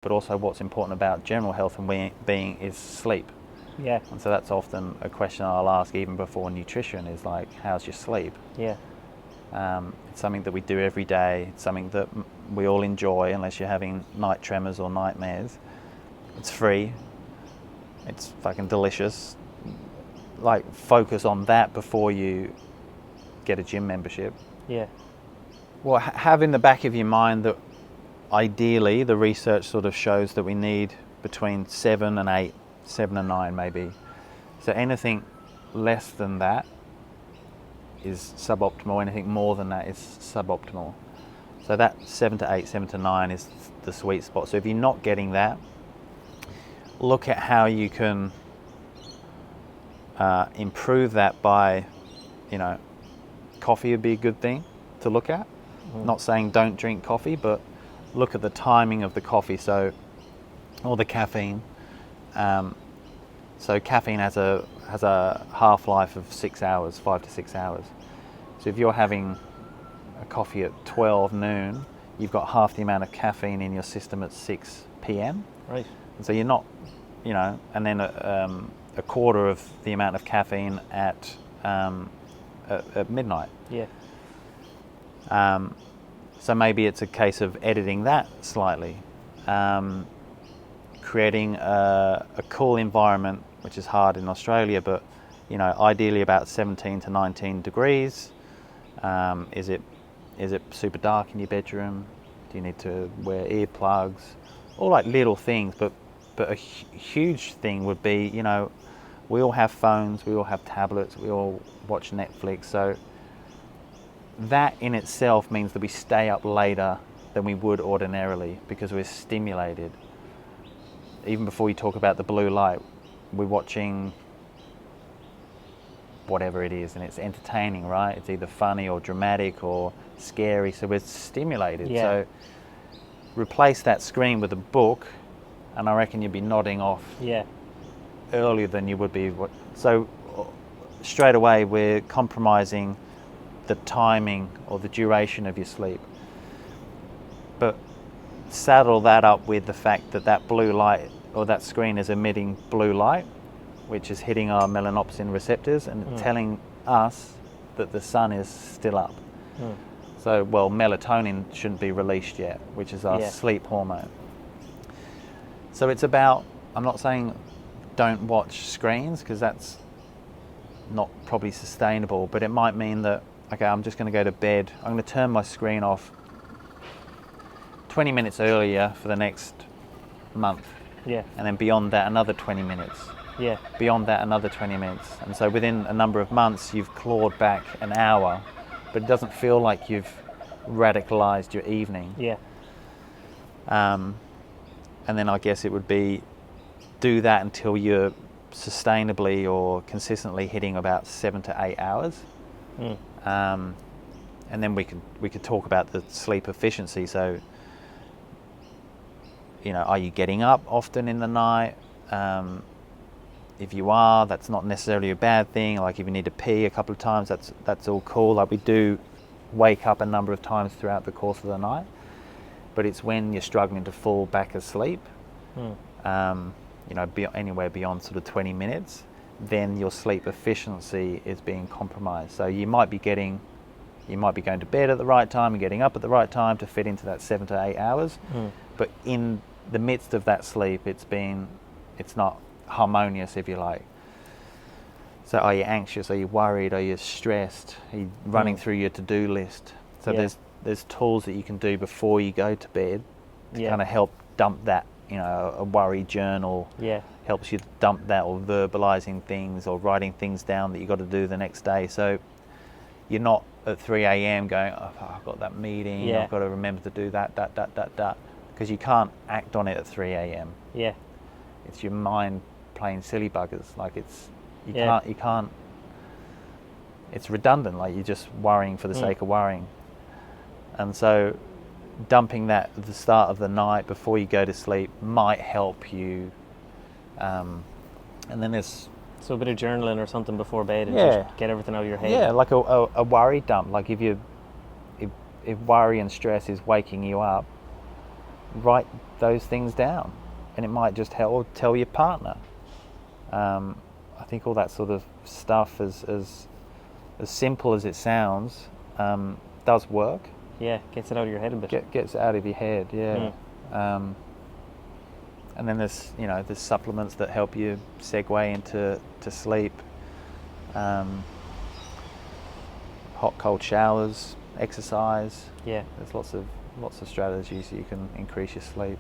but also what's important about general health and being is sleep. Yeah. And so that's often a question I'll ask even before nutrition is like, how's your sleep? Yeah. It's something that we do every day. It's something that we all enjoy unless you're having night tremors or nightmares. It's free. It's fucking delicious. Like, focus on that before you get a gym membership. Yeah. Well, have in the back of your mind that ideally the research sort of shows that we need between 7 and 8, 7 and 9 maybe. So anything less than that is suboptimal, anything more than that is suboptimal. So that 7 to 8, 7 to 9 is the sweet spot. So if you're not getting that, look at how you can improve that by, coffee would be a good thing to look at. Not saying don't drink coffee, but look at the timing of the coffee, or the caffeine. So caffeine has a half-life of 6 hours, 5 to 6 hours. So if you're having a coffee at 12 noon, you've got half the amount of caffeine in your system at 6 p.m. Right. And so you're not, and then a quarter of the amount of caffeine at midnight. Yeah. So maybe it's a case of editing that slightly, creating a cool environment, which is hard in Australia, but ideally about 17 to 19 degrees. Is it super dark in your bedroom? Do you need to wear earplugs? All like little things, but a huge thing would be, we all have phones, we all have tablets, we all watch Netflix. So that in itself means that we stay up later than we would ordinarily because we're stimulated. Even before you talk about the blue light, we're watching whatever it is and it's entertaining, right? It's either funny or dramatic or scary, so we're stimulated. Yeah. So replace that screen with a book and I reckon you'd be nodding off earlier than you would be. So straight away we're compromising the timing or the duration of your sleep. But saddle that up with the fact that blue light or that screen is emitting blue light, which is hitting our melanopsin receptors and telling us that the sun is still up. So, melatonin shouldn't be released yet, which is our sleep hormone. So it's about, I'm not saying don't watch screens because that's not probably sustainable, but it might mean that, okay, I'm just going to go to bed. I'm going to turn my screen off 20 minutes earlier for the next month. Yeah. And then beyond that, another 20 minutes. Yeah. Beyond that, another 20 minutes. And so within a number of months, you've clawed back an hour, but it doesn't feel like you've radicalized your evening. Yeah. And then I guess it would be do that until you're sustainably or consistently hitting about 7 to 8 hours. And then we could talk about the sleep efficiency. So, are you getting up often in the night? If you are, that's not necessarily a bad thing. Like if you need to pee a couple of times, that's all cool. Like we do wake up a number of times throughout the course of the night, but it's when you're struggling to fall back asleep, anywhere beyond sort of 20 minutes, then your sleep efficiency is being compromised. So you might be going to bed at the right time and getting up at the right time to fit into that 7 to 8 hours, but in the midst of that sleep, it's not harmonious, if you like. So are you anxious? Are you worried? Are you stressed? Are you running through your to-do list? So there's tools that you can do before you go to bed to kind of help dump that. A worry journal helps you dump that, or verbalizing things or writing things down that you got to do the next day. So you're not at 3 a.m. going, oh, I've got that meeting, I've got to remember to do that, because you can't act on it at 3 a.m. Yeah. It's your mind playing silly buggers. Like you can't, it's redundant. Like you're just worrying for the sake of worrying. And so dumping that at the start of the night before you go to sleep might help you. And then there's... So a bit of journaling or something before bed and just get everything out of your head. Yeah, like a worry dump. Like if worry and stress is waking you up, write those things down, and it might just help, or tell your partner. I think all that sort of stuff, as simple as it sounds, does work. Yeah, gets it out of your head a bit. Gets it out of your head, yeah. And then there's supplements that help you segue into sleep. Hot, cold showers, exercise. Yeah. There's lots of strategies you can increase your sleep.